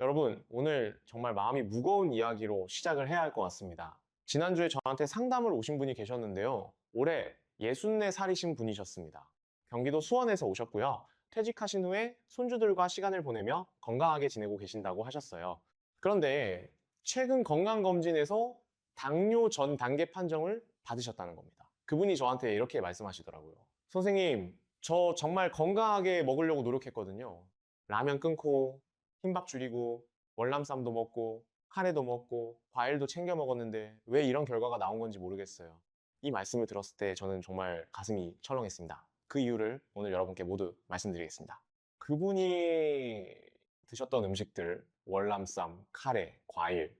여러분, 오늘 정말 마음이 무거운 이야기로 시작을 해야 할 것 같습니다. 지난주에 저한테 상담을 오신 분이 계셨는데요. 올해 64살이신 분이셨습니다. 경기도 수원에서 오셨고요. 퇴직하신 후에 손주들과 시간을 보내며 건강하게 지내고 계신다고 하셨어요. 그런데 최근 건강검진에서 당뇨 전 단계 판정을 받으셨다는 겁니다. 그분이 저한테 이렇게 말씀하시더라고요. 선생님, 저 정말 건강하게 먹으려고 노력했거든요. 라면 끊고 흰밥 줄이고 월남쌈도 먹고 카레도 먹고 과일도 챙겨 먹었는데 왜 이런 결과가 나온 건지 모르겠어요. 이 말씀을 들었을 때 저는 정말 가슴이 철렁했습니다. 그 이유를 오늘 여러분께 모두 말씀드리겠습니다. 그분이 드셨던 음식들, 월남쌈, 카레, 과일,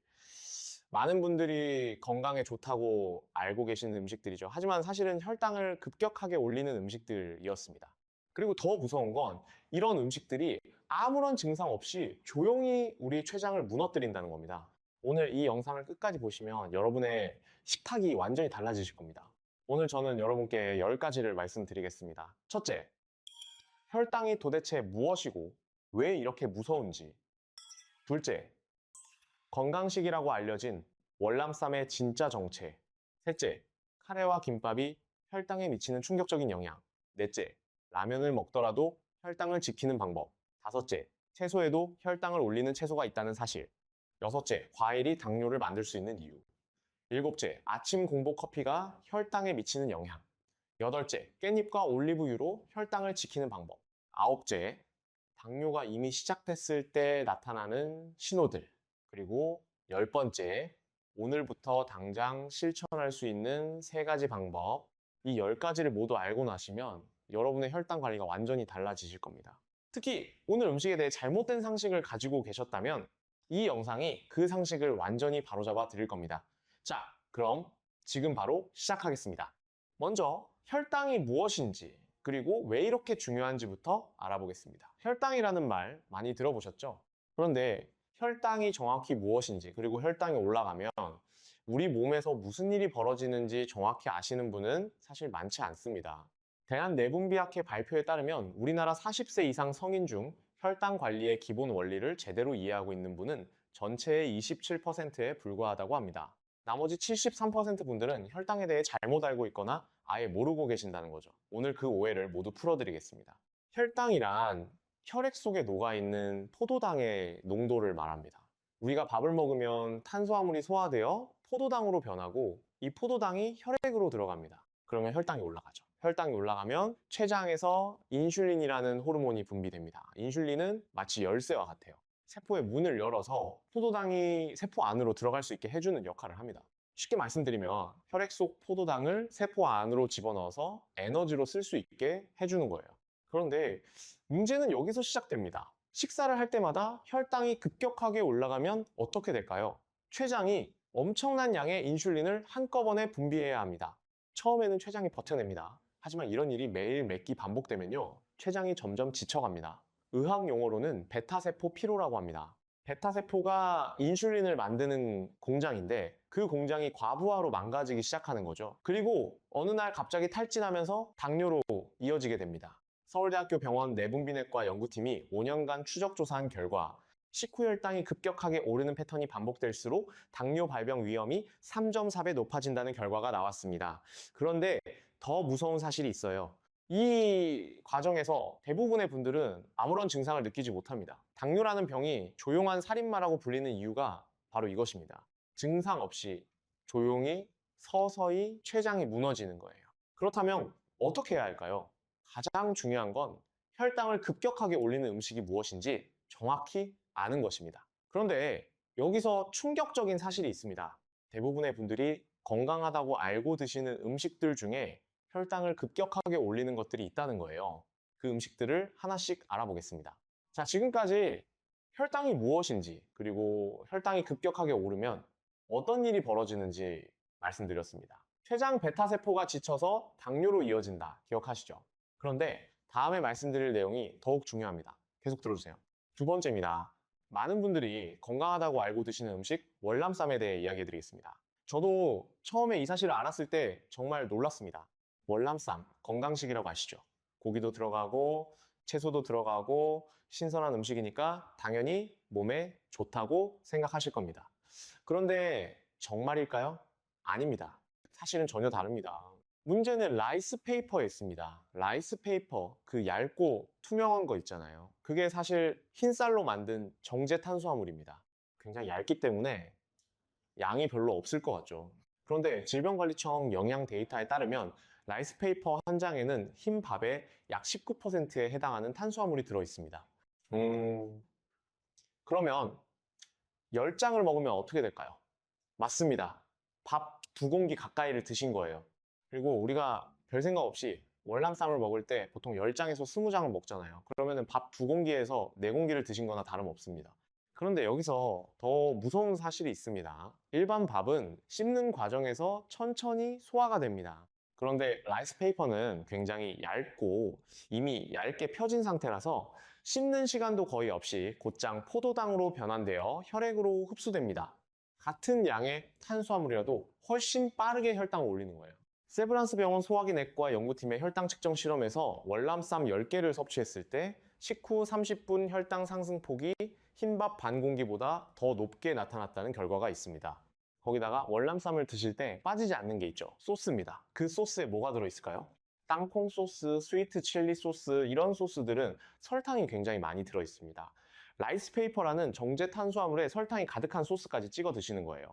많은 분들이 건강에 좋다고 알고 계시는 음식들이죠. 하지만 사실은 혈당을 급격하게 올리는 음식들이었습니다. 그리고 더 무서운 건 이런 음식들이 아무런 증상 없이 조용히 우리 췌장을 무너뜨린다는 겁니다. 오늘 이 영상을 끝까지 보시면 여러분의 식탁이 완전히 달라지실 겁니다. 오늘 저는 여러분께 10가지를 말씀드리겠습니다. 첫째, 혈당이 도대체 무엇이고 왜 이렇게 무서운지. 둘째, 건강식이라고 알려진 월남쌈의 진짜 정체. 셋째, 카레와 김밥이 혈당에 미치는 충격적인 영향. 넷째, 라면을 먹더라도 혈당을 지키는 방법. 다섯째, 채소에도 혈당을 올리는 채소가 있다는 사실. 여섯째, 과일이 당뇨를 만들 수 있는 이유. 일곱째, 아침 공복 커피가 혈당에 미치는 영향. 여덟째, 깻잎과 올리브유로 혈당을 지키는 방법. 아홉째, 당뇨가 이미 시작됐을 때 나타나는 신호들. 그리고 10번째, 오늘부터 당장 실천할 수 있는 3가지 방법. 이 10가지를 모두 알고 나시면 여러분의 혈당 관리가 완전히 달라지실 겁니다. 특히 오늘 음식에 대해 잘못된 상식을 가지고 계셨다면 이 영상이 그 상식을 완전히 바로잡아 드릴 겁니다. 자, 그럼 지금 바로 시작하겠습니다. 먼저 혈당이 무엇인지 그리고 왜 이렇게 중요한지부터 알아보겠습니다. 혈당이라는 말 많이 들어보셨죠? 그런데 혈당이 정확히 무엇인지 그리고 혈당이 올라가면 우리 몸에서 무슨 일이 벌어지는지 정확히 아시는 분은 사실 많지 않습니다. 대한내분비학회 발표에 따르면 우리나라 40세 이상 성인 중 혈당 관리의 기본 원리를 제대로 이해하고 있는 분은 전체의 27%에 불과하다고 합니다. 나머지 73% 분들은 혈당에 대해 잘못 알고 있거나 아예 모르고 계신다는 거죠. 오늘 그 오해를 모두 풀어드리겠습니다. 혈당이란 혈액 속에 녹아있는 포도당의 농도를 말합니다. 우리가 밥을 먹으면 탄수화물이 소화되어 포도당으로 변하고 이 포도당이 혈액으로 들어갑니다. 그러면 혈당이 올라가죠. 혈당이 올라가면 췌장에서 인슐린이라는 호르몬이 분비됩니다. 인슐린은 마치 열쇠와 같아요. 세포의 문을 열어서 포도당이 세포 안으로 들어갈 수 있게 해주는 역할을 합니다. 쉽게 말씀드리면 혈액 속 포도당을 세포 안으로 집어넣어서 에너지로 쓸 수 있게 해주는 거예요. 그런데 문제는 여기서 시작됩니다. 식사를 할 때마다 혈당이 급격하게 올라가면 어떻게 될까요? 췌장이 엄청난 양의 인슐린을 한꺼번에 분비해야 합니다. 처음에는 췌장이 버텨냅니다. 하지만 이런 일이 매일 몇 끼 반복되면요, 췌장이 점점 지쳐갑니다. 의학 용어로는 베타세포 피로라고 합니다. 베타세포가 인슐린을 만드는 공장인데 그 공장이 과부하로 망가지기 시작하는 거죠. 그리고 어느 날 갑자기 탈진하면서 당뇨로 이어지게 됩니다. 서울대학교 병원 내분비내과 연구팀이 5년간 추적 조사한 결과 식후 혈당이 급격하게 오르는 패턴이 반복될수록 당뇨 발병 위험이 3.4배 높아진다는 결과가 나왔습니다. 그런데 더 무서운 사실이 있어요. 이 과정에서 대부분의 분들은 아무런 증상을 느끼지 못합니다. 당뇨라는 병이 조용한 살인마라고 불리는 이유가 바로 이것입니다. 증상 없이 조용히 서서히 췌장이 무너지는 거예요. 그렇다면 어떻게 해야 할까요? 가장 중요한 건 혈당을 급격하게 올리는 음식이 무엇인지 정확히 아는 것입니다. 그런데 여기서 충격적인 사실이 있습니다. 대부분의 분들이 건강하다고 알고 드시는 음식들 중에 혈당을 급격하게 올리는 것들이 있다는 거예요. 그 음식들을 하나씩 알아보겠습니다. 자, 지금까지 혈당이 무엇인지 그리고 혈당이 급격하게 오르면 어떤 일이 벌어지는지 말씀드렸습니다. 췌장 베타세포가 지쳐서 당뇨로 이어진다. 기억하시죠? 그런데 다음에 말씀드릴 내용이 더욱 중요합니다. 계속 들어주세요. 두 번째입니다. 많은 분들이 건강하다고 알고 드시는 음식 월남쌈에 대해 이야기해 드리겠습니다. 저도 처음에 이 사실을 알았을 때 정말 놀랐습니다. 월남쌈, 건강식이라고 아시죠? 고기도 들어가고 채소도 들어가고 신선한 음식이니까 당연히 몸에 좋다고 생각하실 겁니다. 그런데 정말일까요? 아닙니다. 사실은 전혀 다릅니다. 문제는 라이스 페이퍼에 있습니다. 라이스 페이퍼, 그 얇고 투명한 거 있잖아요. 그게 사실 흰쌀로 만든 정제 탄수화물입니다. 굉장히 얇기 때문에 양이 별로 없을 것 같죠. 그런데 질병관리청 영양 데이터에 따르면 라이스 페이퍼 한 장에는 흰 밥의 약 19%에 해당하는 탄수화물이 들어 있습니다. 그러면 10장을 먹으면 어떻게 될까요? 맞습니다. 밥 2공기 가까이를 드신 거예요. 그리고 우리가 별 생각 없이 월남쌈을 먹을 때 보통 10장에서 20장을 먹잖아요. 그러면 밥 2공기에서 4공기를 드신 거나 다름없습니다. 그런데 여기서 더 무서운 사실이 있습니다. 일반 밥은 씹는 과정에서 천천히 소화가 됩니다. 그런데 라이스 페이퍼는 굉장히 얇고 이미 얇게 펴진 상태라서 씹는 시간도 거의 없이 곧장 포도당으로 변환되어 혈액으로 흡수됩니다. 같은 양의 탄수화물이라도 훨씬 빠르게 혈당을 올리는 거예요. 세브란스 병원 소화기 내과 연구팀의 혈당 측정 실험에서 월남쌈 10개를 섭취했을 때 식후 30분 혈당 상승폭이 흰밥 반 공기보다 더 높게 나타났다는 결과가 있습니다. 거기다가 월남쌈을 드실 때 빠지지 않는 게 있죠. 소스입니다. 그 소스에 뭐가 들어있을까요? 땅콩 소스, 스위트 칠리 소스 이런 소스들은 설탕이 굉장히 많이 들어있습니다. 라이스 페이퍼라는 정제 탄수화물에 설탕이 가득한 소스까지 찍어 드시는 거예요.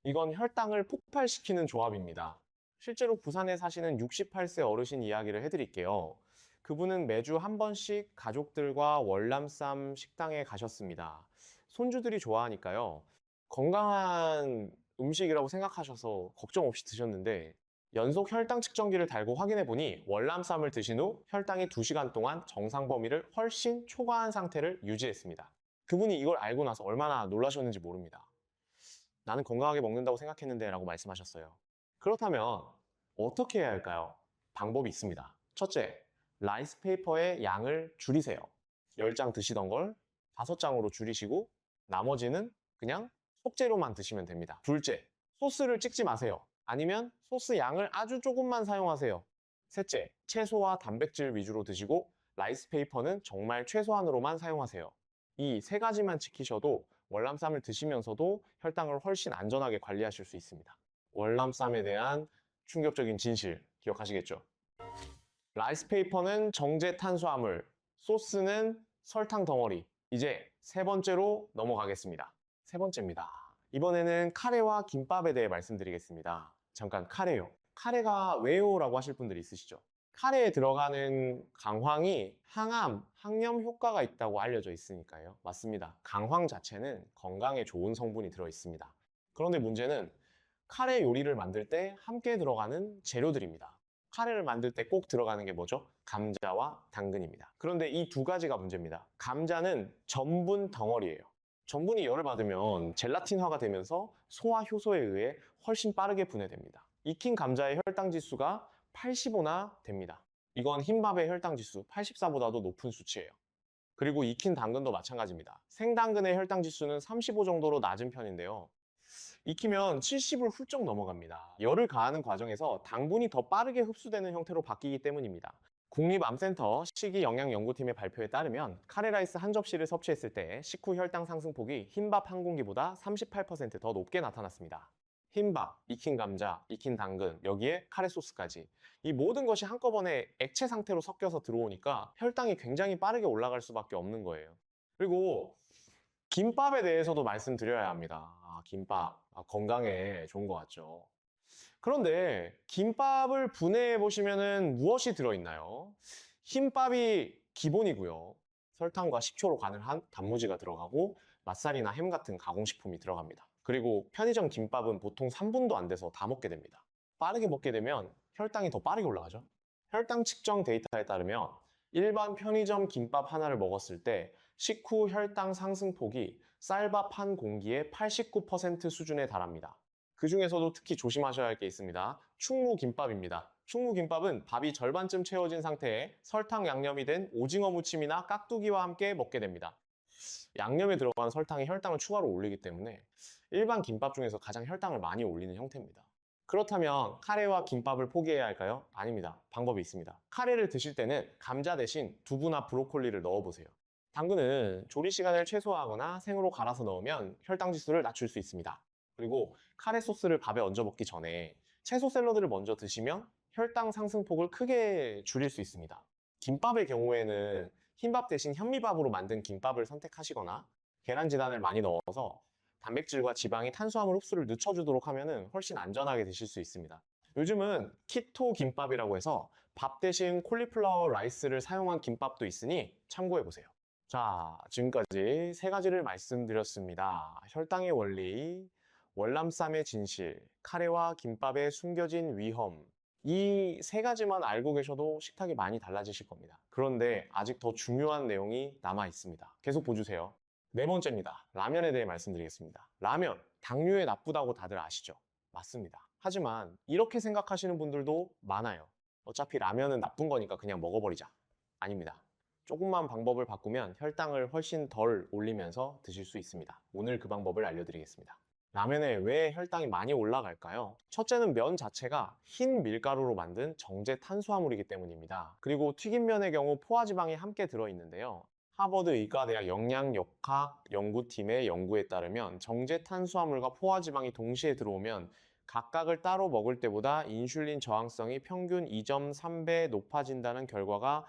이건 혈당을 폭발시키는 조합입니다. 실제로 부산에 사시는 68세 어르신 이야기를 해드릴게요. 그분은 매주 한 번씩 가족들과 월남쌈 식당에 가셨습니다. 손주들이 좋아하니까요. 건강한 음식이라고 생각하셔서 걱정 없이 드셨는데 연속 혈당 측정기를 달고 확인해 보니 월남쌈을 드신 후 혈당이 2시간 동안 정상 범위를 훨씬 초과한 상태를 유지했습니다. 그분이 이걸 알고 나서 얼마나 놀라셨는지 모릅니다. 나는 건강하게 먹는다고 생각했는데 라고 말씀하셨어요. 그렇다면 어떻게 해야 할까요? 방법이 있습니다. 첫째, 라이스 페이퍼의 양을 줄이세요. 10장 드시던 걸 5장으로 줄이시고 나머지는 그냥 속재료만 드시면 됩니다. 둘째, 소스를 찍지 마세요. 아니면 소스 양을 아주 조금만 사용하세요. 셋째, 채소와 단백질 위주로 드시고 라이스 페이퍼는 정말 최소한으로만 사용하세요. 이 3가지만 지키셔도 월남쌈을 드시면서도 혈당을 훨씬 안전하게 관리하실 수 있습니다. 월남쌈에 대한 충격적인 진실 기억하시겠죠? 라이스 페이퍼는 정제 탄수화물, 소스는 설탕 덩어리. 이제 3번째로 넘어가겠습니다. 3번째입니다. 이번에는 카레와 김밥에 대해 말씀드리겠습니다. 잠깐 카레요. 카레가 왜요? 라고 하실 분들이 있으시죠? 카레에 들어가는 강황이 항암, 항염 효과가 있다고 알려져 있으니까요. 맞습니다. 강황 자체는 건강에 좋은 성분이 들어 있습니다. 그런데 문제는 카레 요리를 만들 때 함께 들어가는 재료들입니다. 카레를 만들 때 꼭 들어가는 게 뭐죠? 감자와 당근입니다. 그런데 이 2가지가 문제입니다. 감자는 전분 덩어리예요. 전분이 열을 받으면 젤라틴화가 되면서 소화 효소에 의해 훨씬 빠르게 분해됩니다. 익힌 감자의 혈당 지수가 85나 됩니다. 이건 흰밥의 혈당 지수 84보다도 높은 수치예요. 그리고 익힌 당근도 마찬가지입니다. 생당근의 혈당 지수는 35 정도로 낮은 편인데요. 익히면 70을 훌쩍 넘어갑니다. 열을 가하는 과정에서 당분이 더 빠르게 흡수되는 형태로 바뀌기 때문입니다. 국립암센터 식이영양연구팀의 발표에 따르면 카레라이스 한 접시를 섭취했을 때 식후 혈당 상승폭이 흰밥 한 공기보다 38%더 높게 나타났습니다. 흰밥, 익힌 감자, 익힌 당근, 여기에 카레 소스까지 이 모든 것이 한꺼번에 액체 상태로 섞여서 들어오니까 혈당이 굉장히 빠르게 올라갈 수밖에 없는 거예요. 그리고 김밥에 대해서도 말씀드려야 합니다. 김밥 건강에 좋은 것 같죠. 그런데 김밥을 분해해 보시면은 무엇이 들어있나요? 흰밥이 기본이고요. 설탕과 식초로 간을 한 단무지가 들어가고 맛살이나 햄 같은 가공식품이 들어갑니다. 그리고 편의점 김밥은 보통 3분도 안 돼서 다 먹게 됩니다. 빠르게 먹게 되면 혈당이 더 빠르게 올라가죠. 혈당 측정 데이터에 따르면 일반 편의점 김밥 하나를 먹었을 때 식후 혈당 상승폭이 쌀밥 한 공기의 89% 수준에 달합니다. 그 중에서도 특히 조심하셔야 할 게 있습니다. 충무김밥입니다. 충무김밥은 밥이 절반쯤 채워진 상태에 설탕 양념이 된 오징어 무침이나 깍두기와 함께 먹게 됩니다. 양념에 들어간 설탕이 혈당을 추가로 올리기 때문에 일반 김밥 중에서 가장 혈당을 많이 올리는 형태입니다. 그렇다면 카레와 김밥을 포기해야 할까요? 아닙니다. 방법이 있습니다. 카레를 드실 때는 감자 대신 두부나 브로콜리를 넣어보세요. 당근은 조리 시간을 최소화하거나 생으로 갈아서 넣으면 혈당 지수를 낮출 수 있습니다. 그리고 카레 소스를 밥에 얹어 먹기 전에 채소 샐러드를 먼저 드시면 혈당 상승폭을 크게 줄일 수 있습니다. 김밥의 경우에는 흰밥 대신 현미밥으로 만든 김밥을 선택하시거나 계란 지단을 많이 넣어서 단백질과 지방이 탄수화물 흡수를 늦춰주도록 하면 훨씬 안전하게 드실 수 있습니다. 요즘은 키토 김밥이라고 해서 밥 대신 콜리플라워 라이스를 사용한 김밥도 있으니 참고해보세요. 자, 지금까지 세 가지를 말씀드렸습니다. 혈당의 원리, 월남쌈의 진실, 카레와 김밥의 숨겨진 위험. 이 세 가지만 알고 계셔도 식탁이 많이 달라지실 겁니다. 그런데 아직 더 중요한 내용이 남아 있습니다. 계속 보주세요. 네 번째입니다. 라면에 대해 말씀드리겠습니다. 라면, 당뇨에 나쁘다고 다들 아시죠? 맞습니다. 하지만 이렇게 생각하시는 분들도 많아요. 어차피 라면은 나쁜 거니까 그냥 먹어버리자. 아닙니다. 조금만 방법을 바꾸면 혈당을 훨씬 덜 올리면서 드실 수 있습니다. 오늘 그 방법을 알려드리겠습니다. 라면에 왜 혈당이 많이 올라갈까요? 첫째는 면 자체가 흰 밀가루로 만든 정제 탄수화물이기 때문입니다. 그리고 튀김면의 경우 포화지방이 함께 들어있는데요. 하버드 의과대학 영양역학 연구팀의 연구에 따르면 정제 탄수화물과 포화지방이 동시에 들어오면 각각을 따로 먹을 때보다 인슐린 저항성이 평균 2.3배 높아진다는 결과가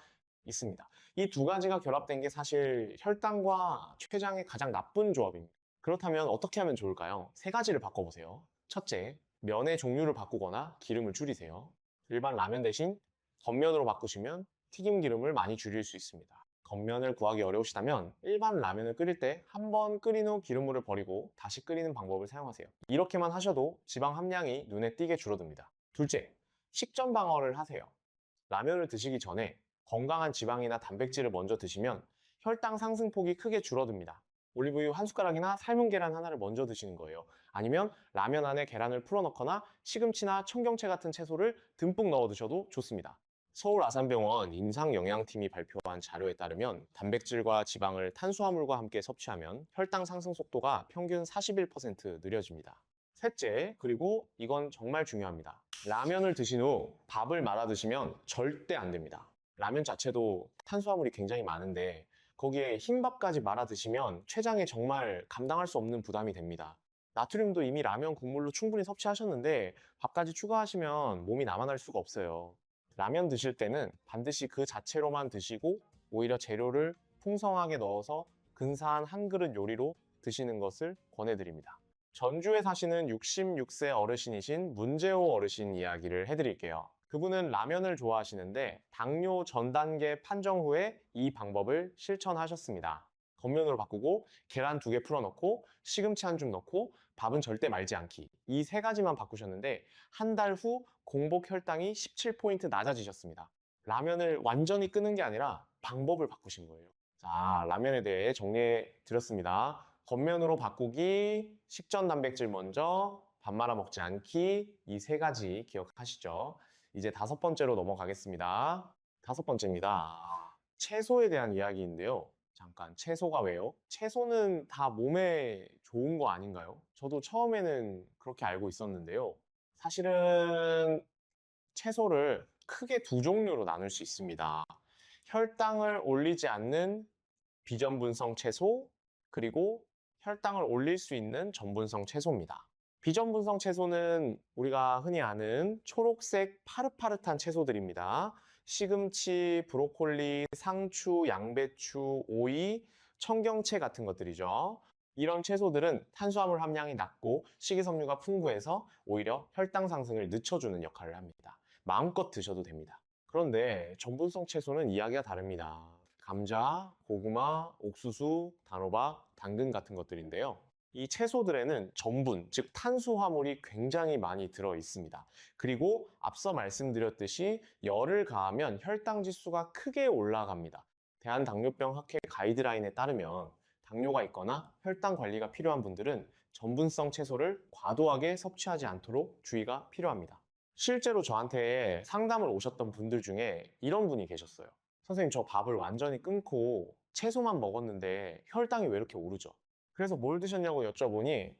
있습니다. 이 두 가지가 결합된 게 사실 혈당과 췌장의 가장 나쁜 조합입니다. 그렇다면 어떻게 하면 좋을까요? 세 가지를 바꿔보세요. 첫째, 면의 종류를 바꾸거나 기름을 줄이세요. 일반 라면 대신 겉면으로 바꾸시면 튀김 기름을 많이 줄일 수 있습니다. 겉면을 구하기 어려우시다면 일반 라면을 끓일 때 한 번 끓인 후 기름물을 버리고 다시 끓이는 방법을 사용하세요. 이렇게만 하셔도 지방 함량이 눈에 띄게 줄어듭니다. 둘째, 식전 방어를 하세요. 라면을 드시기 전에 건강한 지방이나 단백질을 먼저 드시면 혈당 상승폭이 크게 줄어듭니다. 올리브유 한 숟가락이나 삶은 계란 하나를 먼저 드시는 거예요. 아니면 라면 안에 계란을 풀어 넣거나 시금치나 청경채 같은 채소를 듬뿍 넣어 드셔도 좋습니다. 서울 아산병원 임상영양팀이 발표한 자료에 따르면 단백질과 지방을 탄수화물과 함께 섭취하면 혈당 상승 속도가 평균 41% 느려집니다. 셋째, 그리고 이건 정말 중요합니다. 라면을 드신 후 밥을 말아 드시면 절대 안 됩니다. 라면 자체도 탄수화물이 굉장히 많은데 거기에 흰밥까지 말아 드시면 췌장에 정말 감당할 수 없는 부담이 됩니다. 나트륨도 이미 라면 국물로 충분히 섭취하셨는데 밥까지 추가하시면 몸이 남아날 수가 없어요. 라면 드실 때는 반드시 그 자체로만 드시고 오히려 재료를 풍성하게 넣어서 근사한 한 그릇 요리로 드시는 것을 권해드립니다. 전주에 사시는 66세 어르신이신 문재호 어르신 이야기를 해드릴게요. 그분은 라면을 좋아하시는데 당뇨 전 단계 판정 후에 이 방법을 실천하셨습니다. 겉면으로 바꾸고 계란 2개 풀어넣고 시금치 한 줌 넣고 밥은 절대 말지 않기. 이 세 가지만 바꾸셨는데 한 달 후 공복 혈당이 17포인트 낮아지셨습니다. 라면을 완전히 끊은 게 아니라 방법을 바꾸신 거예요. 자, 라면에 대해 정리해 드렸습니다. 겉면으로 바꾸기, 식전 단백질 먼저, 밥 말아 먹지 않기, 이 세 가지 기억하시죠? 이제 다섯 번째로 넘어가겠습니다. 다섯 번째입니다. 채소에 대한 이야기인데요. 잠깐, 채소가 왜요? 채소는 다 몸에 좋은 거 아닌가요? 저도 처음에는 그렇게 알고 있었는데요. 사실은 채소를 크게 두 종류로 나눌 수 있습니다. 혈당을 올리지 않는 비전분성 채소, 그리고 혈당을 올릴 수 있는 전분성 채소입니다. 비전분성 채소는 우리가 흔히 아는 초록색 파릇파릇한 채소들입니다. 시금치, 브로콜리, 상추, 양배추, 오이, 청경채 같은 것들이죠. 이런 채소들은 탄수화물 함량이 낮고 식이섬유가 풍부해서 오히려 혈당 상승을 늦춰주는 역할을 합니다. 마음껏 드셔도 됩니다. 그런데 전분성 채소는 이야기가 다릅니다. 감자, 고구마, 옥수수, 단호박, 당근 같은 것들인데요. 이 채소들에는 전분, 즉 탄수화물이 굉장히 많이 들어 있습니다. 그리고 앞서 말씀드렸듯이 열을 가하면 혈당 지수가 크게 올라갑니다. 대한당뇨병 학회 가이드라인에 따르면 당뇨가 있거나 혈당 관리가 필요한 분들은 전분성 채소를 과도하게 섭취하지 않도록 주의가 필요합니다. 실제로 저한테 상담을 오셨던 분들 중에 이런 분이 계셨어요. 선생님, 저 밥을 완전히 끊고 채소만 먹었는데 혈당이 왜 이렇게 오르죠? 그래서 뭘 드셨냐고 여쭤보니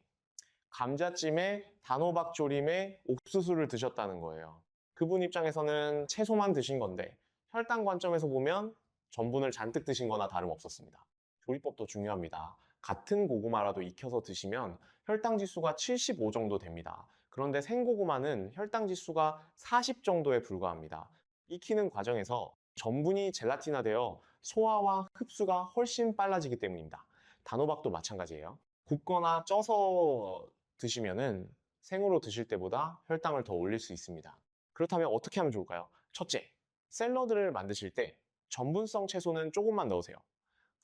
감자찜에 단호박조림에 옥수수를 드셨다는 거예요. 그분 입장에서는 채소만 드신 건데 혈당 관점에서 보면 전분을 잔뜩 드신 거나 다름없었습니다. 조리법도 중요합니다. 같은 고구마라도 익혀서 드시면 혈당 지수가 75 정도 됩니다. 그런데 생고구마는 혈당 지수가 40 정도에 불과합니다. 익히는 과정에서 전분이 젤라틴화되어 소화와 흡수가 훨씬 빨라지기 때문입니다. 단호박도 마찬가지예요. 굽거나 쪄서 드시면은 생으로 드실 때보다 혈당을 더 올릴 수 있습니다. 그렇다면 어떻게 하면 좋을까요? 첫째, 샐러드를 만드실 때 전분성 채소는 조금만 넣으세요.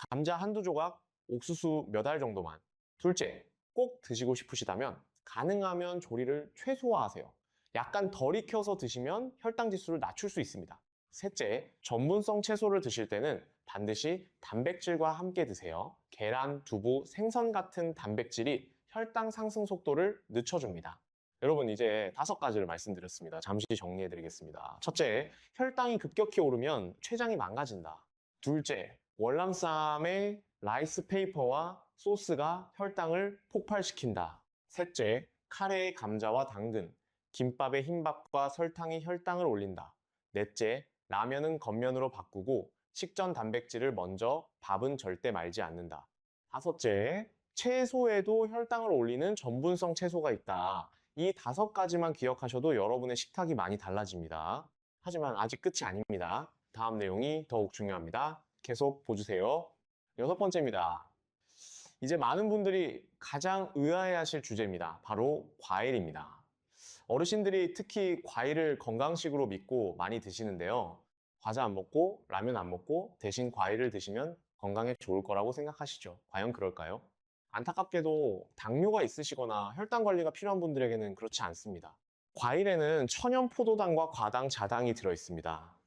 감자 한두 조각, 옥수수 몇 알 정도만. 둘째, 꼭 드시고 싶으시다면 가능하면 조리를 최소화하세요. 약간 덜 익혀서 드시면 혈당 지수를 낮출 수 있습니다. 셋째, 전분성 채소를 드실 때는 반드시 단백질과 함께 드세요. 계란, 두부, 생선 같은 단백질이 혈당 상승 속도를 늦춰줍니다. 여러분, 이제 5가지를 말씀드렸습니다. 잠시 정리해 드리겠습니다. 첫째, 혈당이 급격히 오르면 췌장이 망가진다. 둘째, 월남쌈의 라이스 페이퍼와 소스가 혈당을 폭발시킨다. 셋째, 카레의 감자와 당근, 김밥의 흰밥과 설탕이 혈당을 올린다. 넷째, 라면은 겉면으로 바꾸고 식전 단백질을 먼저, 밥은 절대 말지 않는다. 다섯째, 채소에도 혈당을 올리는 전분성 채소가 있다. 이 5가지만 기억하셔도 여러분의 식탁이 많이 달라집니다. 하지만 아직 끝이 아닙니다. 다음 내용이 더욱 중요합니다. 계속 보주세요. 6번째입니다. 이제 많은 분들이 가장 의아해하실 주제입니다. 바로 과일입니다. 어르신들이 특히 과일을 건강식으로 믿고 많이 드시는데요. 과자 안 먹고 라면 안 먹고 대신 과일을 드시면 건강에 좋을 거라고 생각하시죠. 과연 그럴까요? 안타깝게도 당뇨가 있으시거나 혈당 관리가 필요한 분들에게는 그렇지 않습니다. 과일에는 천연 포도당과 과당, 자당이 들어있습니다.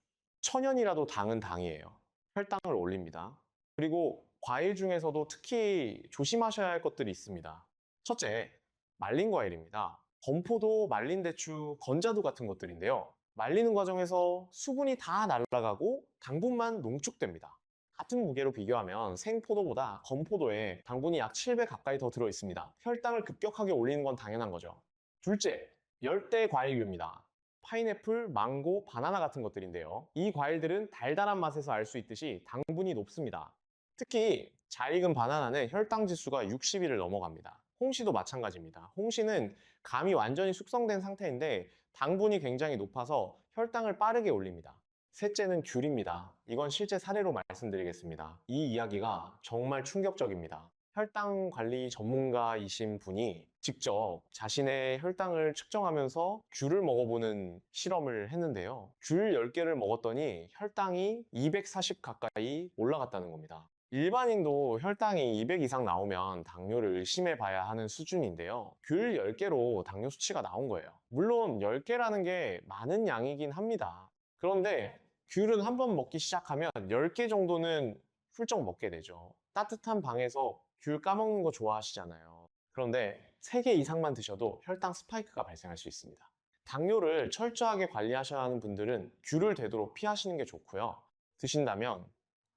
천연이라도 당은 당이에요. 혈당을 올립니다. 그리고 과일 중에서도 특히 조심하셔야 할 것들이 있습니다. 첫째, 말린 과일입니다. 건포도, 말린 대추, 건자두 같은 것들인데요. 말리는 과정에서 수분이 다 날아가고 당분만 농축됩니다. 같은 무게로 비교하면 생포도보다 건포도에 당분이 약 7배 가까이 더 들어 있습니다. 혈당을 급격하게 올리는 건 당연한 거죠. 둘째, 열대 과일류입니다. 파인애플, 망고, 바나나 같은 것들인데요. 이 과일들은 달달한 맛에서 알 수 있듯이 당분이 높습니다. 특히 잘 익은 바나나는 혈당 지수가 60을 넘어갑니다. 홍시도 마찬가지입니다. 홍시는 감이 완전히 숙성된 상태인데 당분이 굉장히 높아서 혈당을 빠르게 올립니다. 셋째는 귤입니다. 이건 실제 사례로 말씀드리겠습니다. 이 이야기가 정말 충격적입니다. 혈당 관리 전문가이신 분이 직접 자신의 혈당을 측정하면서 귤을 먹어보는 실험을 했는데요. 귤 10개를 먹었더니 혈당이 240 가까이 올라갔다는 겁니다. 일반인도 혈당이 200 이상 나오면 당뇨를 의심해 봐야 하는 수준인데요. 귤 10개로 당뇨 수치가 나온 거예요. 물론 10개라는 게 많은 양이긴 합니다. 그런데 귤은 한 번 먹기 시작하면 10개 정도는 훌쩍 먹게 되죠. 따뜻한 방에서 귤 까먹는 거 좋아하시잖아요. 그런데 3개 이상만 드셔도 혈당 스파이크가 발생할 수 있습니다. 당뇨를 철저하게 관리하셔야 하는 분들은 귤을 되도록 피하시는 게 좋고요. 드신다면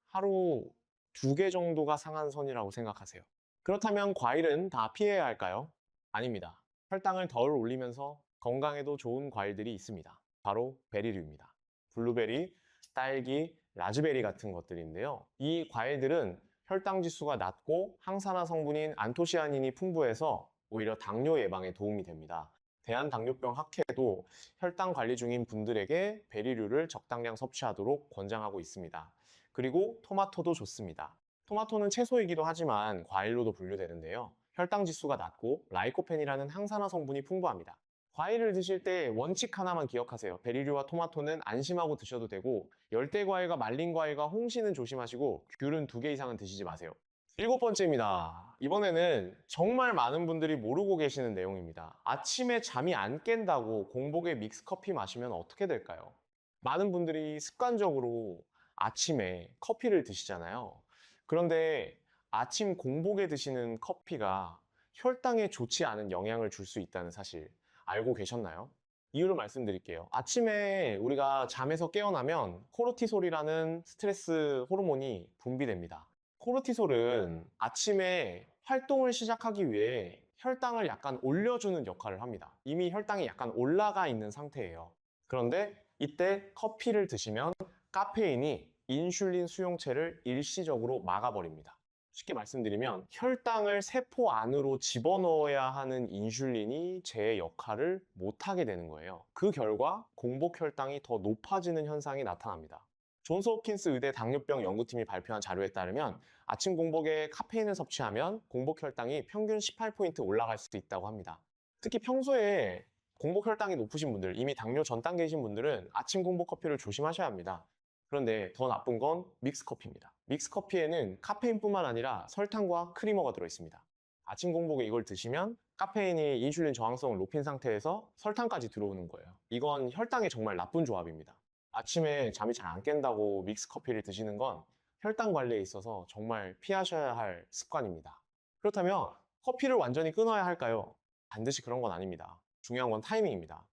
하루 2개 정도가 상한선이라고 생각하세요. 그렇다면 과일은 다 피해야 할까요? 아닙니다. 혈당을 덜 올리면서 건강에도 좋은 과일들이 있습니다. 바로 베리류입니다. 블루베리, 딸기, 라즈베리 같은 것들인데요. 이 과일들은 혈당 지수가 낮고 항산화 성분인 안토시아닌이 풍부해서 오히려 당뇨 예방에 도움이 됩니다. 대한당뇨병 학회도 혈당 관리 중인 분들에게 베리류를 적당량 섭취하도록 권장하고 있습니다. 그리고 토마토도 좋습니다. 토마토는 채소이기도 하지만 과일로도 분류되는데요. 혈당 지수가 낮고 라이코펜이라는 항산화 성분이 풍부합니다. 과일을 드실 때 원칙 하나만 기억하세요. 베리류와 토마토는 안심하고 드셔도 되고 열대 과일과 말린 과일과 홍시는 조심하시고 귤은 2개 이상은 드시지 마세요. 7번째입니다. 이번에는 정말 많은 분들이 모르고 계시는 내용입니다. 아침에 잠이 안 깬다고 공복에 믹스커피 마시면 어떻게 될까요? 많은 분들이 습관적으로 아침에 커피를 드시잖아요. 그런데 아침 공복에 드시는 커피가 혈당에 좋지 않은 영향을 줄 수 있다는 사실 알고 계셨나요? 이유를 말씀드릴게요. 아침에 우리가 잠에서 깨어나면 코르티솔이라는 스트레스 호르몬이 분비됩니다. 코르티솔은 아침에 활동을 시작하기 위해 혈당을 약간 올려주는 역할을 합니다. 이미 혈당이 약간 올라가 있는 상태예요. 그런데 이때 커피를 드시면 카페인이 인슐린 수용체를 일시적으로 막아버립니다. 쉽게 말씀드리면 혈당을 세포 안으로 집어넣어야 하는 인슐린이 제 역할을 못하게 되는 거예요. 그 결과 공복 혈당이 더 높아지는 현상이 나타납니다. 존스 홉킨스 의대 당뇨병 연구팀이 발표한 자료에 따르면 아침 공복에 카페인을 섭취하면 공복 혈당이 평균 18포인트 올라갈 수도 있다고 합니다. 특히 평소에 공복 혈당이 높으신 분들, 이미 당뇨 전 단계이신 분들은 아침 공복 커피를 조심하셔야 합니다. 그런데 더 나쁜 건 믹스커피입니다. 믹스커피에는 카페인뿐만 아니라 설탕과 크리머가 들어있습니다. 아침 공복에 이걸 드시면 카페인이 인슐린 저항성을 높인 상태에서 설탕까지 들어오는 거예요. 이건 혈당에 정말 나쁜 조합입니다. 아침에 잠이 잘 안 깬다고 믹스커피를 드시는 건 혈당 관리에 있어서 정말 피하셔야 할 습관입니다. 그렇다면 커피를 완전히 끊어야 할까요? 반드시 그런 건 아닙니다. 중요한 건 타이밍입니다.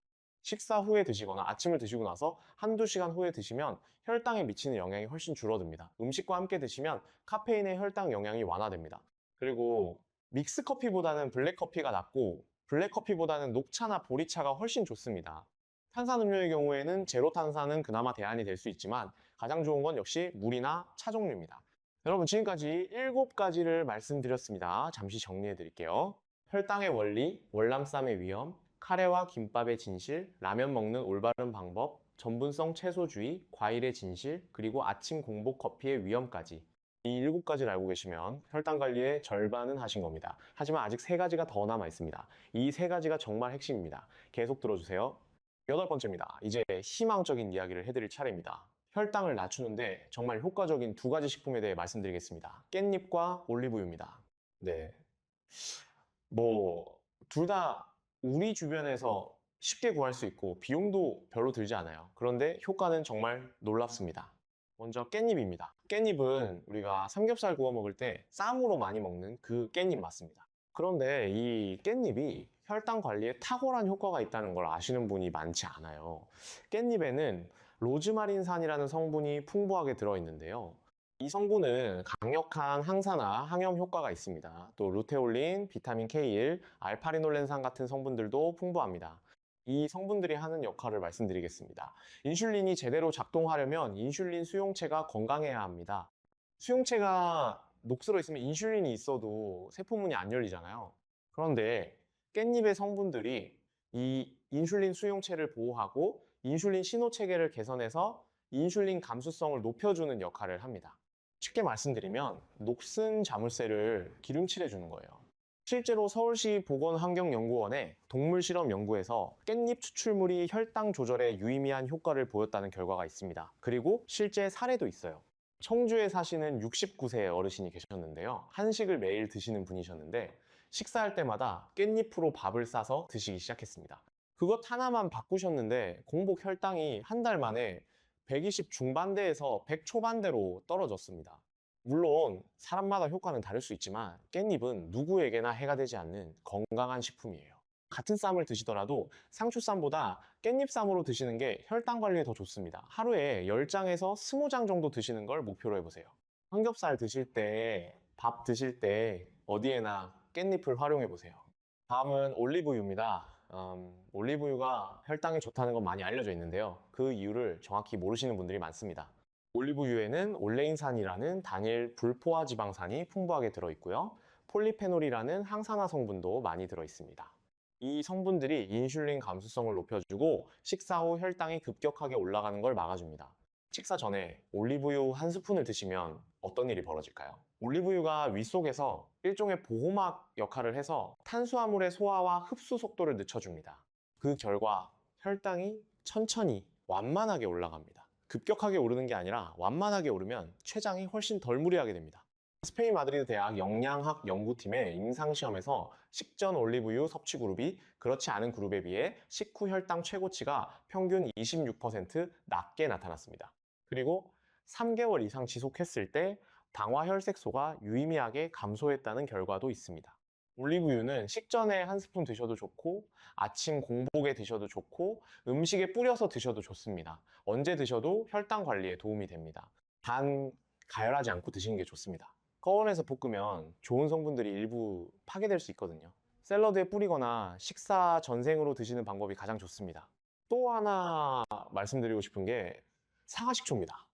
식사 후에 드시거나 아침을 드시고 나서 한두 시간 후에 드시면 혈당에 미치는 영향이 훨씬 줄어듭니다. 음식과 함께 드시면 카페인의 혈당 영향이 완화됩니다. 그리고 믹스커피보다는 블랙커피가 낫고 블랙커피보다는 녹차나 보리차가 훨씬 좋습니다. 탄산음료의 경우에는 제로 탄산은 그나마 대안이 될 수 있지만 가장 좋은 건 역시 물이나 차 종류입니다. 여러분 지금까지 7가지를 말씀드렸습니다. 잠시 정리해 드릴게요. 혈당의 원리, 월남쌈의 위험, 카레와 김밥의 진실, 라면 먹는 올바른 방법, 전분성 채소주의, 과일의 진실, 그리고 아침 공복 커피의 위험까지. 이 7가지를 알고 계시면 혈당 관리의 절반은 하신 겁니다. 하지만 아직 3가지가 더 남아 있습니다. 이 3가지가 정말 핵심입니다. 계속 들어주세요. 8번째입니다. 이제 희망적인 이야기를 해드릴 차례입니다. 혈당을 낮추는데 정말 효과적인 2가지 식품에 대해 말씀드리겠습니다. 깻잎과 올리브유입니다. 네. 둘 다 우리 주변에서 쉽게 구할 수 있고 비용도 별로 들지 않아요. 그런데 효과는 정말 놀랍습니다. 먼저 깻잎입니다. 깻잎은 우리가 삼겹살 구워 먹을 때 쌈으로 많이 먹는 그 깻잎 맞습니다. 그런데 이 깻잎이 혈당 관리에 탁월한 효과가 있다는 걸 아시는 분이 많지 않아요. 깻잎에는 로즈마린산이라는 성분이 풍부하게 들어있는데요. 이 성분은 강력한 항산화, 항염 효과가 있습니다. 또 루테올린, 비타민 K1, 알파리놀렌산 같은 성분들도 풍부합니다. 이 성분들이 하는 역할을 말씀드리겠습니다. 인슐린이 제대로 작동하려면 인슐린 수용체가 건강해야 합니다. 수용체가 녹슬어 있으면 인슐린이 있어도 세포문이 안 열리잖아요. 그런데 깻잎의 성분들이 이 인슐린 수용체를 보호하고 인슐린 신호 체계를 개선해서 인슐린 감수성을 높여주는 역할을 합니다. 쉽게 말씀드리면 녹슨 자물쇠를 기름칠해 주는 거예요. 실제로 서울시 보건환경연구원의 동물실험 연구에서 깻잎 추출물이 혈당 조절에 유의미한 효과를 보였다는 결과가 있습니다. 그리고 실제 사례도 있어요. 청주에 사시는 69세 어르신이 계셨는데요. 한식을 매일 드시는 분이셨는데 식사할 때마다 깻잎으로 밥을 싸서 드시기 시작했습니다. 그것 하나만 바꾸셨는데 공복 혈당이 한 달 만에 120 중반대에서 100 초반대로 떨어졌습니다. 물론 사람마다 효과는 다를 수 있지만 깻잎은 누구에게나 해가 되지 않는 건강한 식품이에요. 같은 쌈을 드시더라도 상추쌈보다 깻잎쌈으로 드시는 게 혈당 관리에 더 좋습니다. 하루에 10장에서 20장 정도 드시는 걸 목표로 해보세요. 삼겹살 드실 때, 밥 드실 때 어디에나 깻잎을 활용해 보세요. 다음은 올리브유입니다. 올리브유가 혈당에 좋다는 건 많이 알려져 있는데요. 그 이유를 정확히 모르시는 분들이 많습니다. 올리브유에는 올레인산이라는 단일 불포화 지방산이 풍부하게 들어있고요. 폴리페놀이라는 항산화 성분도 많이 들어있습니다. 이 성분들이 인슐린 감수성을 높여주고 식사 후 혈당이 급격하게 올라가는 걸 막아줍니다. 식사 전에 올리브유 한 스푼을 드시면 어떤 일이 벌어질까요? 올리브유가 위 속에서 일종의 보호막 역할을 해서 탄수화물의 소화와 흡수 속도를 늦춰줍니다. 그 결과 혈당이 천천히 완만하게 올라갑니다. 급격하게 오르는 게 아니라 완만하게 오르면 췌장이 훨씬 덜 무리하게 됩니다. 스페인 마드리드 대학 영양학 연구팀의 임상시험에서 식전 올리브유 섭취 그룹이 그렇지 않은 그룹에 비해 식후 혈당 최고치가 평균 26% 낮게 나타났습니다. 그리고 3개월 이상 지속했을 때 당화혈색소가 유의미하게 감소했다는 결과도 있습니다. 올리브유는 식전에 한 스푼 드셔도 좋고 아침 공복에 드셔도 좋고 음식에 뿌려서 드셔도 좋습니다. 언제 드셔도 혈당 관리에 도움이 됩니다. 단 가열하지 않고 드시는 게 좋습니다. 꺼원에서 볶으면 좋은 성분들이 일부 파괴될 수 있거든요. 샐러드에 뿌리거나 식사 전생으로 드시는 방법이 가장 좋습니다. 또 하나 말씀드리고 싶은 게 사과식초입니다.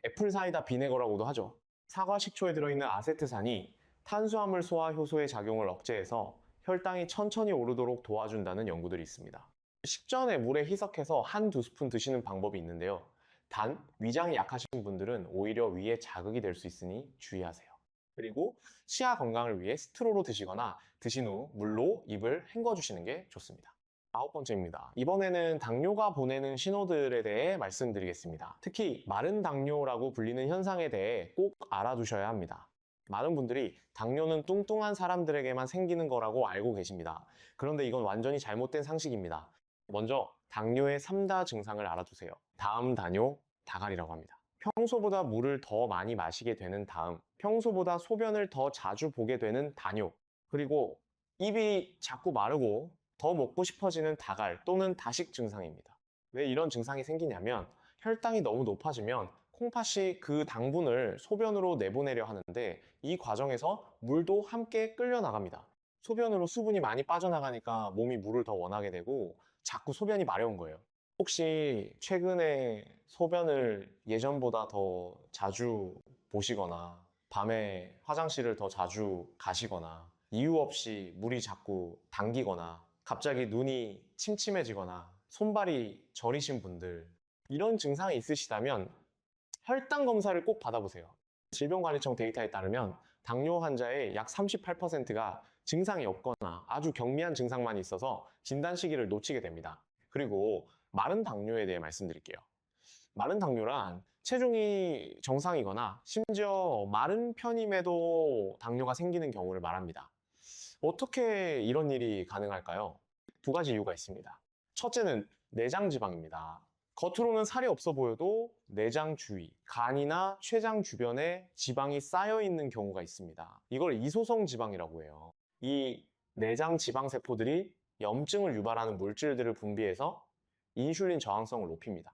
애플 사이다 비네거라고도 하죠. 사과 식초에 들어있는 아세트산이 탄수화물 소화 효소의 작용을 억제해서 혈당이 천천히 오르도록 도와준다는 연구들이 있습니다. 식전에 물에 희석해서 한두 스푼 드시는 방법이 있는데요. 단, 위장이 약하신 분들은 오히려 위에 자극이 될 수 있으니 주의하세요. 그리고 치아 건강을 위해 스트로로 드시거나 드신 후 물로 입을 헹궈주시는 게 좋습니다. 9번째입니다. 이번에는 당뇨가 보내는 신호들에 대해 말씀드리겠습니다. 특히 마른 당뇨라고 불리는 현상에 대해 꼭 알아두셔야 합니다. 많은 분들이 당뇨는 뚱뚱한 사람들에게만 생기는 거라고 알고 계십니다. 그런데 이건 완전히 잘못된 상식입니다. 먼저 당뇨의 3다 증상을 알아두세요. 다음 당뇨, 다갈이라고 합니다. 평소보다 물을 더 많이 마시게 되는 다음, 평소보다 소변을 더 자주 보게 되는 다뇨, 그리고 입이 자꾸 마르고 더 먹고 싶어지는 다갈 또는 다식 증상입니다. 왜 이런 증상이 생기냐면 혈당이 너무 높아지면 콩팥이 그 당분을 소변으로 내보내려 하는데 이 과정에서 물도 함께 끌려 나갑니다. 소변으로 수분이 많이 빠져나가니까 몸이 물을 더 원하게 되고 자꾸 소변이 마려운 거예요. 혹시 최근에 소변을 예전보다 더 자주 보시거나 밤에 화장실을 더 자주 가시거나 이유 없이 물이 자꾸 당기거나 갑자기 눈이 침침해지거나 손발이 저리신 분들 이런 증상이 있으시다면 혈당 검사를 꼭 받아보세요. 질병관리청 데이터에 따르면 당뇨 환자의 약 38%가 증상이 없거나 아주 경미한 증상만 있어서 진단 시기를 놓치게 됩니다. 그리고 마른 당뇨에 대해 말씀드릴게요. 마른 당뇨란 체중이 정상이거나 심지어 마른 편임에도 당뇨가 생기는 경우를 말합니다. 어떻게 이런 일이 가능할까요? 두 가지 이유가 있습니다. 첫째는 내장 지방입니다. 겉으로는 살이 없어 보여도 내장 주위, 간이나 췌장 주변에 지방이 쌓여 있는 경우가 있습니다. 이걸 이소성 지방이라고 해요. 이 내장 지방 세포들이 염증을 유발하는 물질들을 분비해서 인슐린 저항성을 높입니다.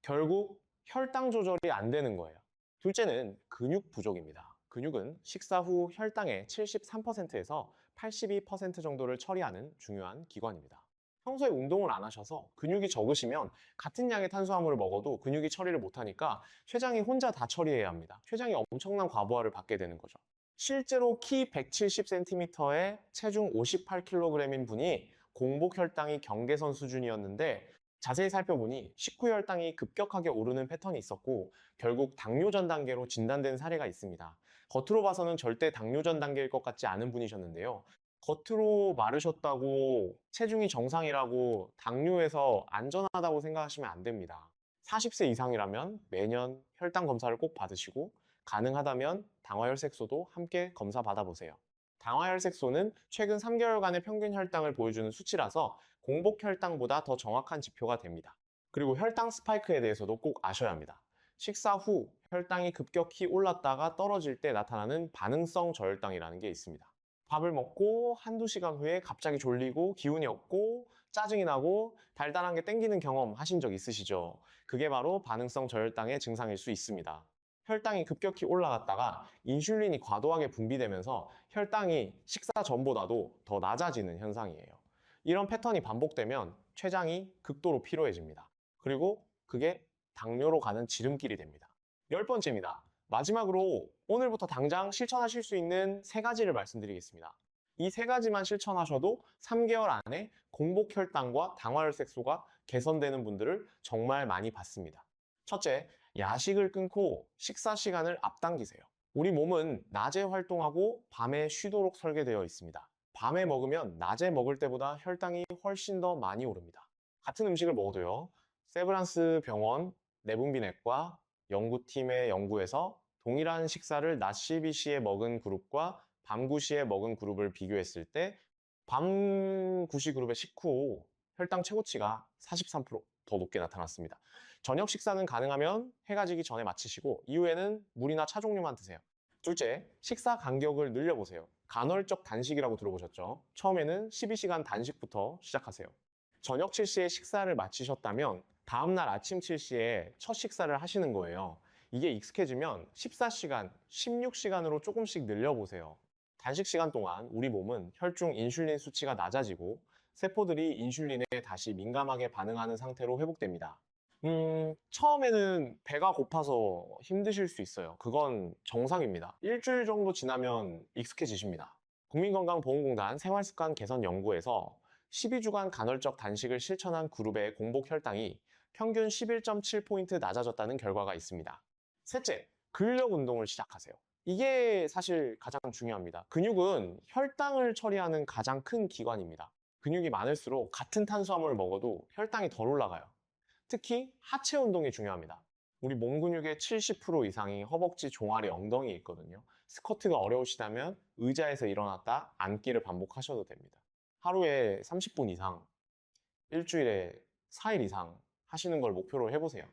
결국 혈당 조절이 안 되는 거예요. 둘째는 근육 부족입니다. 근육은 식사 후 혈당의 73%에서 82% 정도를 처리하는 중요한 기관입니다. 평소에 운동을 안 하셔서 근육이 적으시면 같은 양의 탄수화물을 먹어도 근육이 처리를 못하니까 췌장이 혼자 다 처리해야 합니다. 췌장이 엄청난 과부하를 받게 되는 거죠. 실제로 키 170cm에 체중 58kg인 분이 공복 혈당이 경계선 수준이었는데 자세히 살펴보니 식후 혈당이 급격하게 오르는 패턴이 있었고 결국 당뇨전 단계로 진단된 사례가 있습니다. 겉으로 봐서는 절대 당뇨전 단계일 것 같지 않은 분이셨는데요. 겉으로 마르셨다고 체중이 정상이라고 당뇨에서 안전하다고 생각하시면 안 됩니다. 40세 이상이라면 매년 혈당 검사를 꼭 받으시고 가능하다면 당화혈색소도 함께 검사 받아보세요. 당화혈색소는 최근 3개월간의 평균 혈당을 보여주는 수치라서 공복 혈당보다 더 정확한 지표가 됩니다. 그리고 혈당 스파이크에 대해서도 꼭 아셔야 합니다. 식사 후 혈당이 급격히 올랐다가 떨어질 때 나타나는 반응성 저혈당이라는 게 있습니다. 밥을 먹고 한두 시간 후에 갑자기 졸리고 기운이 없고 짜증이 나고 달달한 게 땡기는 경험 하신 적 있으시죠? 그게 바로 반응성 저혈당의 증상일 수 있습니다. 혈당이 급격히 올라갔다가 인슐린이 과도하게 분비되면서 혈당이 식사 전보다도 더 낮아지는 현상이에요. 이런 패턴이 반복되면 췌장이 극도로 피로해집니다. 그리고 그게 당뇨로 가는 지름길이 됩니다. 10번째입니다. 마지막으로 오늘부터 당장 실천하실 수 있는 3가지를 말씀드리겠습니다. 이 3가지만 실천하셔도 3개월 안에 공복 혈당과 당화혈색소가 개선되는 분들을 정말 많이 봤습니다. 첫째, 야식을 끊고 식사 시간을 앞당기세요. 우리 몸은 낮에 활동하고 밤에 쉬도록 설계되어 있습니다. 밤에 먹으면 낮에 먹을 때보다 혈당이 훨씬 더 많이 오릅니다. 같은 음식을 먹어도요. 세브란스 병원 내분비내과 연구팀의 연구에서 동일한 식사를 낮 12시에 먹은 그룹과 밤 9시에 먹은 그룹을 비교했을 때 밤 9시 그룹의 식후 혈당 최고치가 43%더 높게 나타났습니다. 저녁 식사는 가능하면 해가 지기 전에 마치시고 이후에는 물이나 차 종류만 드세요. 둘째, 식사 간격을 늘려보세요. 간헐적 단식이라고 들어보셨죠? 처음에는 12시간 단식부터 시작하세요. 저녁 7시에 식사를 마치셨다면 다음날 아침 7시에 첫 식사를 하시는 거예요. 이게 익숙해지면 14시간, 16시간으로 조금씩 늘려보세요. 단식 시간 동안 우리 몸은 혈중 인슐린 수치가 낮아지고 세포들이 인슐린에 다시 민감하게 반응하는 상태로 회복됩니다. 처음에는 배가 고파서 힘드실 수 있어요. 그건 정상입니다. 일주일 정도 지나면 익숙해지십니다. 국민건강보험공단 생활습관 개선 연구에서 12주간 간헐적 단식을 실천한 그룹의 공복 혈당이 평균 11.7포인트 낮아졌다는 결과가 있습니다. 셋째, 근력 운동을 시작하세요. 이게 사실 가장 중요합니다. 근육은 혈당을 처리하는 가장 큰 기관입니다. 근육이 많을수록 같은 탄수화물을 먹어도 혈당이 덜 올라가요. 특히 하체 운동이 중요합니다. 우리 몸 근육의 70% 이상이 허벅지, 종아리, 엉덩이에 있거든요. 스쿼트가 어려우시다면 의자에서 일어났다 앉기를 반복하셔도 됩니다. 하루에 30분 이상, 일주일에 4일 이상 하시는 걸 목표로 해보세요.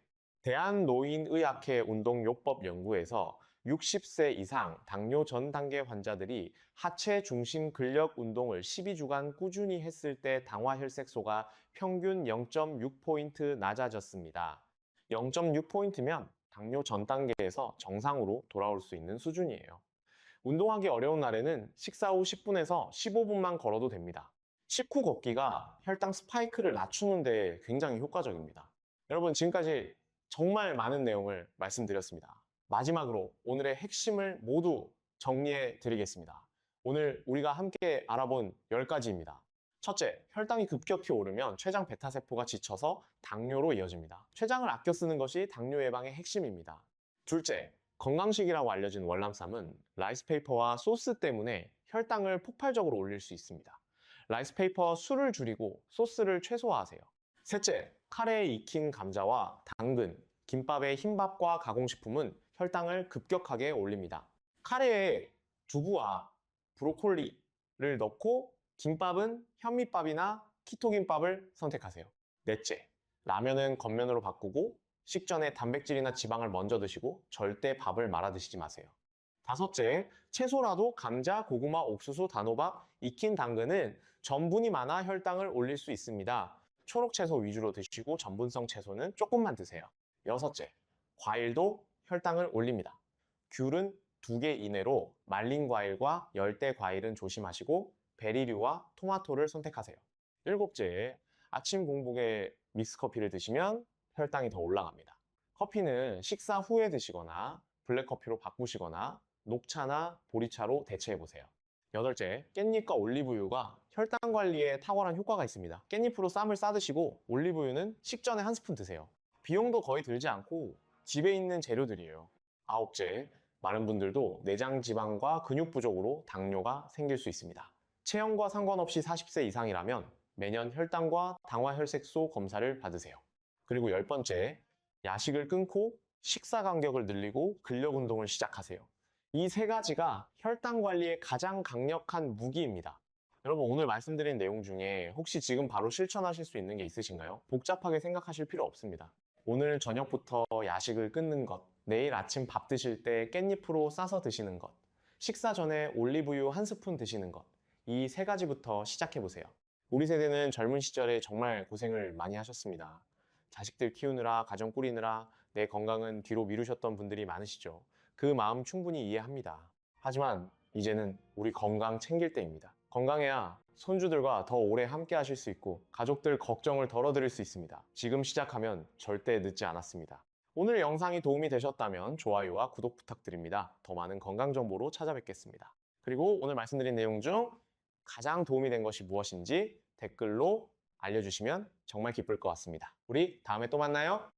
대한노인의학회 운동요법 연구에서 60세 이상 당뇨 전 단계 환자들이 하체 중심 근력 운동을 12주간 꾸준히 했을 때 당화혈색소가 평균 0.6포인트 낮아졌습니다. 0.6포인트면 당뇨 전 단계에서 정상으로 돌아올 수 있는 수준이에요. 운동하기 어려운 날에는 식사 후 10분에서 15분만 걸어도 됩니다. 식후 걷기가 혈당 스파이크를 낮추는 데 굉장히 효과적입니다. 여러분, 지금까지 정말 많은 내용을 말씀드렸습니다. 마지막으로 오늘의 핵심을 모두 정리해 드리겠습니다. 오늘 우리가 함께 알아본 10가지입니다. 첫째, 혈당이 급격히 오르면 췌장 베타세포가 지쳐서 당뇨로 이어집니다. 췌장을 아껴 쓰는 것이 당뇨 예방의 핵심입니다. 둘째, 건강식이라고 알려진 월남쌈은 라이스페이퍼와 소스 때문에 혈당을 폭발적으로 올릴 수 있습니다. 라이스페이퍼와 술을 줄이고 소스를 최소화하세요. 셋째, 카레에 익힌 감자와 당근, 김밥의 흰밥과 가공식품은 혈당을 급격하게 올립니다. 카레에 두부와 브로콜리를 넣고 김밥은 현미밥이나 키토김밥을 선택하세요. 넷째, 라면은 겉면으로 바꾸고 식전에 단백질이나 지방을 먼저 드시고 절대 밥을 말아 드시지 마세요. 다섯째, 채소라도 감자, 고구마, 옥수수, 단호박, 익힌 당근은 전분이 많아 혈당을 올릴 수 있습니다. 초록 채소 위주로 드시고 전분성 채소는 조금만 드세요. 여섯째, 과일도 혈당을 올립니다. 귤은 2개 이내로 말린 과일과 열대 과일은 조심하시고 베리류와 토마토를 선택하세요. 일곱째, 아침 공복에 믹스커피를 드시면 혈당이 더 올라갑니다. 커피는 식사 후에 드시거나 블랙커피로 바꾸시거나 녹차나 보리차로 대체해보세요. 여덟째, 깻잎과 올리브유가 혈당 관리에 탁월한 효과가 있습니다. 깻잎으로 쌈을 싸드시고 올리브유는 식전에 1스푼 드세요. 비용도 거의 들지 않고 집에 있는 재료들이에요. 아홉째, 많은 분들도 내장 지방과 근육 부족으로 당뇨가 생길 수 있습니다. 체형과 상관없이 40세 이상이라면 매년 혈당과 당화혈색소 검사를 받으세요. 그리고 10번째, 야식을 끊고 식사 간격을 늘리고 근력 운동을 시작하세요. 이 3가지가 혈당 관리에 가장 강력한 무기입니다. 여러분, 오늘 말씀드린 내용 중에 혹시 지금 바로 실천하실 수 있는 게 있으신가요? 복잡하게 생각하실 필요 없습니다. 오늘 저녁부터 야식을 끊는 것, 내일 아침 밥 드실 때 깻잎으로 싸서 드시는 것, 식사 전에 올리브유 1스푼 드시는 것, 이 3가지부터 시작해보세요. 우리 세대는 젊은 시절에 정말 고생을 많이 하셨습니다. 자식들 키우느라, 가정 꾸리느라 내 건강은 뒤로 미루셨던 분들이 많으시죠. 그 마음 충분히 이해합니다. 하지만 이제는 우리 건강 챙길 때입니다. 건강해야 손주들과 더 오래 함께 하실 수 있고 가족들 걱정을 덜어드릴 수 있습니다. 지금 시작하면 절대 늦지 않았습니다. 오늘 영상이 도움이 되셨다면 좋아요와 구독 부탁드립니다. 더 많은 건강 정보로 찾아뵙겠습니다. 그리고 오늘 말씀드린 내용 중 가장 도움이 된 것이 무엇인지 댓글로 알려주시면 정말 기쁠 것 같습니다. 우리 다음에 또 만나요.